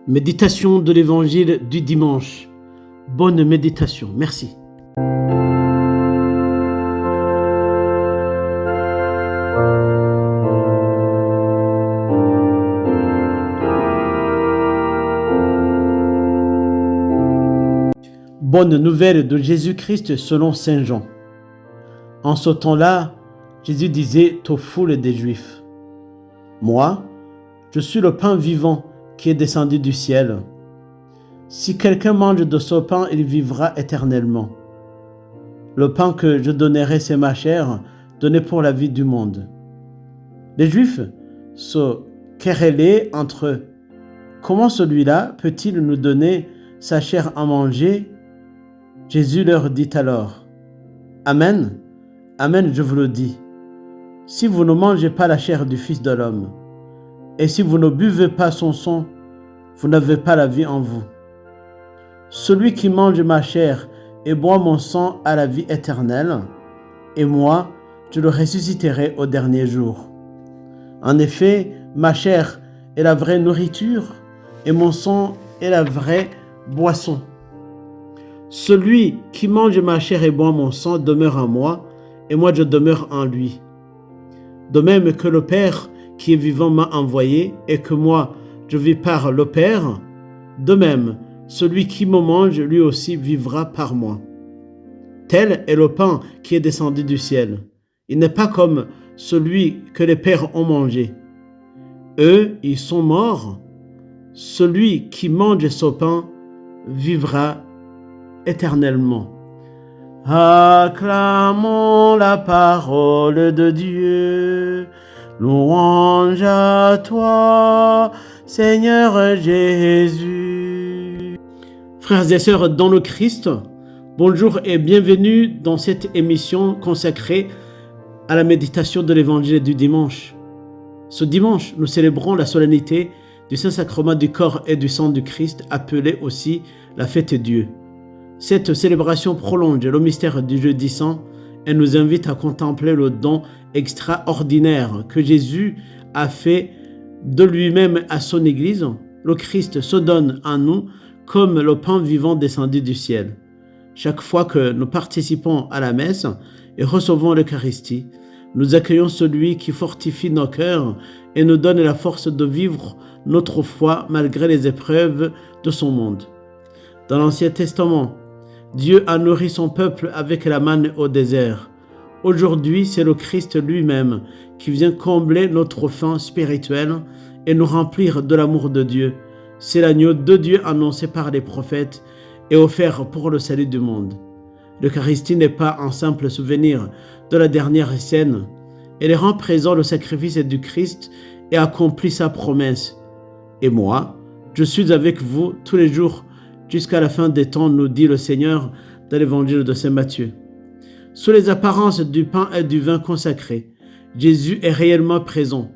Méditation de l'évangile du dimanche. Bonne méditation. Merci. Bonne nouvelle de Jésus-Christ selon Saint Jean. En ce temps-là, Jésus disait aux foules des Juifs: Moi, je suis le pain vivant qui est descendu du ciel. Si quelqu'un mange de ce pain, il vivra éternellement. Le pain que je donnerai, c'est ma chair, donnée pour la vie du monde. Les Juifs se querellaient entre eux. Comment celui-là peut-il nous donner sa chair à manger? Jésus leur dit alors: Amen, Amen, je vous le dis. Si vous ne mangez pas la chair du Fils de l'homme, et si vous ne buvez pas son sang, vous n'avez pas la vie en vous. Celui qui mange ma chair et boit mon sang a la vie éternelle, et moi, je le ressusciterai au dernier jour. En effet, ma chair est la vraie nourriture, et mon sang est la vraie boisson. Celui qui mange ma chair et boit mon sang demeure en moi, et moi je demeure en lui. De même que le Père qui est vivant m'a envoyé, et que moi je vis par le Père, de même, celui qui me mange, lui aussi vivra par moi. Tel est le pain qui est descendu du ciel. Il n'est pas comme celui que les pères ont mangé. Eux, ils sont morts. Celui qui mange ce pain vivra éternellement. Acclamons la parole de Dieu. Louange à toi, Seigneur Jésus. Frères et sœurs dans le Christ, bonjour et bienvenue dans cette émission consacrée à la méditation de l'évangile du dimanche. Ce dimanche, nous célébrons la solennité du Saint-Sacrement du corps et du sang du Christ, appelé aussi la fête Dieu. Cette célébration prolonge le mystère du jeudi saint et nous invite à contempler le don extraordinaire que Jésus a fait de lui-même à son Église. Le Christ se donne à nous comme le pain vivant descendu du ciel. Chaque fois que nous participons à la messe et recevons l'Eucharistie, nous accueillons celui qui fortifie nos cœurs et nous donne la force de vivre notre foi malgré les épreuves de son monde. Dans l'Ancien Testament, Dieu a nourri son peuple avec la manne au désert. Aujourd'hui, c'est le Christ lui-même qui vient combler notre faim spirituelle et nous remplir de l'amour de Dieu. C'est l'agneau de Dieu annoncé par les prophètes et offert pour le salut du monde. L'Eucharistie n'est pas un simple souvenir de la dernière scène. Elle rend présent le sacrifice du Christ et accomplit sa promesse. Et moi, je suis avec vous tous les jours jusqu'à la fin des temps, nous dit le Seigneur dans l'évangile de Saint Matthieu. Sous les apparences du pain et du vin consacrés, Jésus est réellement présent.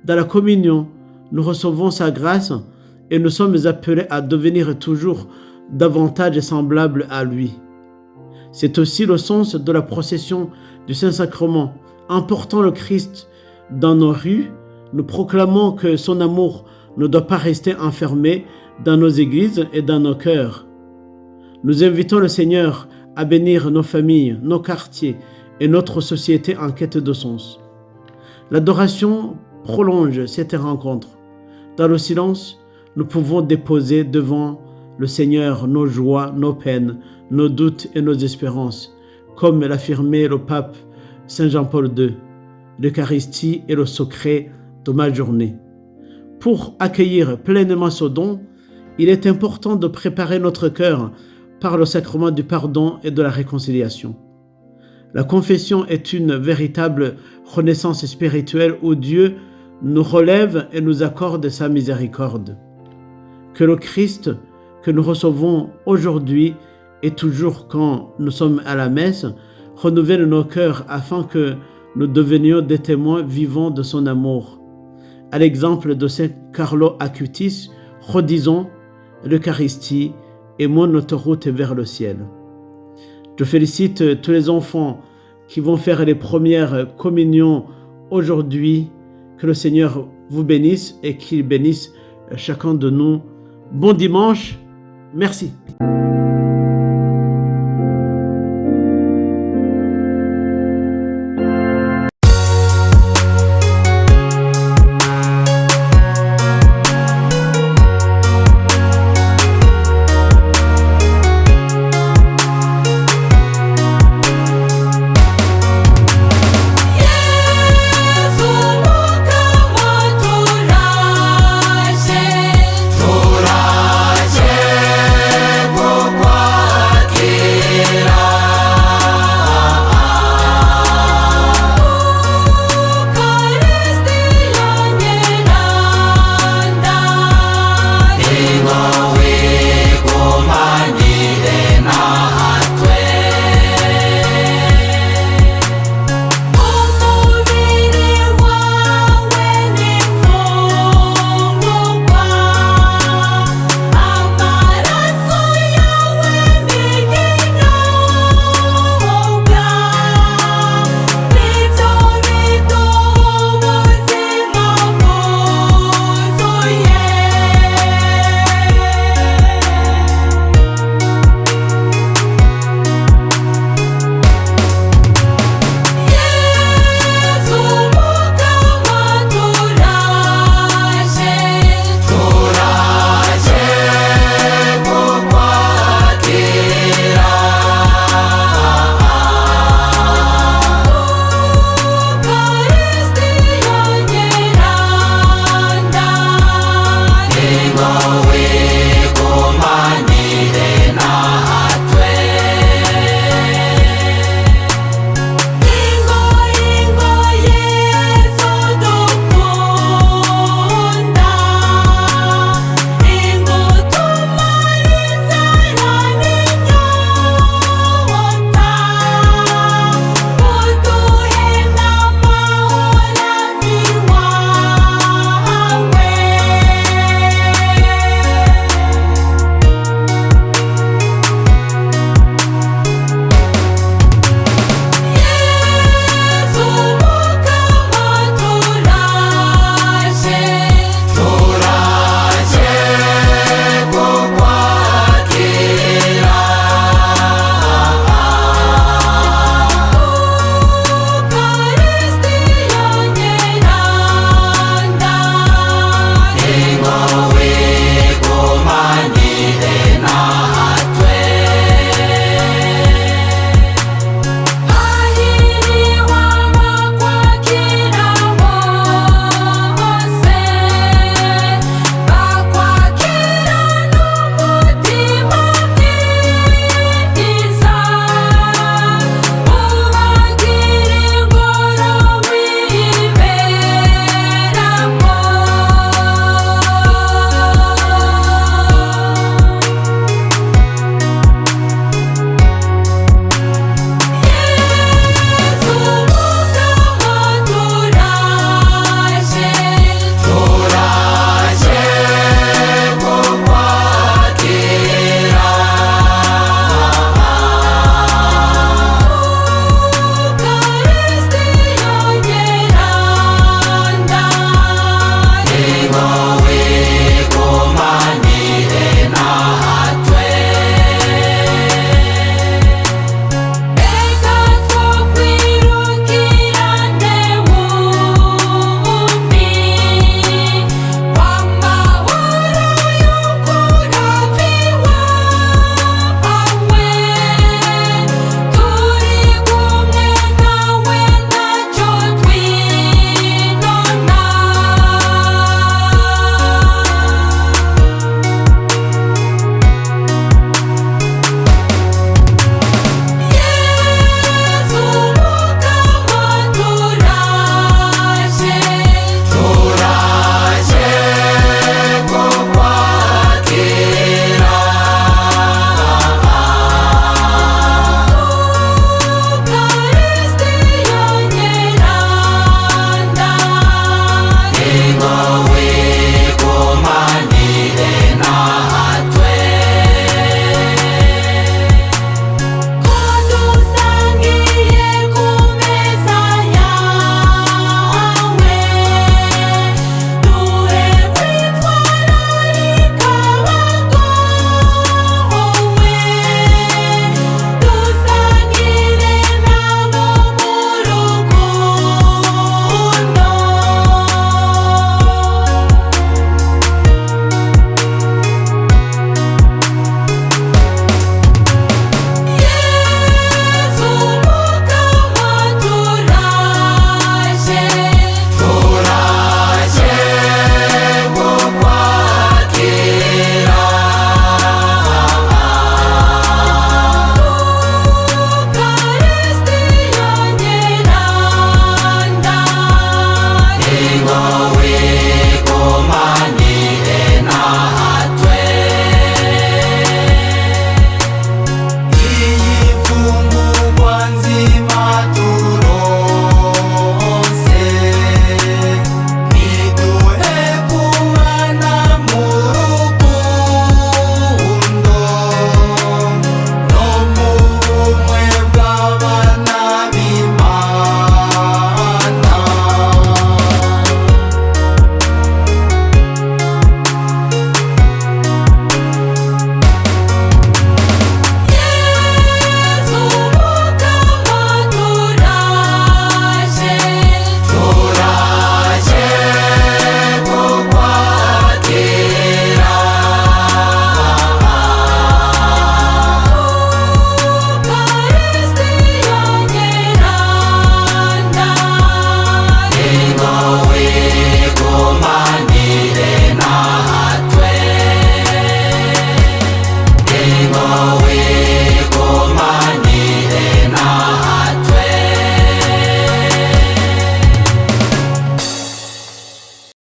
Dans la communion, nous recevons sa grâce et nous sommes appelés à devenir toujours davantage semblables à lui. C'est aussi le sens de la procession du Saint-Sacrement. En portant le Christ dans nos rues, nous proclamons que son amour ne doit pas rester enfermé dans nos églises et dans nos cœurs. Nous invitons le Seigneur à bénir nos familles, nos quartiers et notre société en quête de sens. L'adoration prolonge cette rencontre. Dans le silence, nous pouvons déposer devant le Seigneur nos joies, nos peines, nos doutes et nos espérances, comme l'affirmait le pape Saint Jean-Paul II. L'Eucharistie est le secret de ma journée. Pour accueillir pleinement ce don, il est important de préparer notre cœur par le sacrement du pardon et de la réconciliation. La confession est une véritable renaissance spirituelle où Dieu nous relève et nous accorde sa miséricorde. Que le Christ que nous recevons aujourd'hui et toujours quand nous sommes à la messe renouvelle nos cœurs afin que nous devenions des témoins vivants de son amour. À l'exemple de Saint Carlo Acutis, redisons: l'Eucharistie est mon autoroute vers le ciel. Je félicite tous les enfants qui vont faire les premières communions aujourd'hui. Que le Seigneur vous bénisse et qu'il bénisse chacun de nous Bon dimanche. Merci.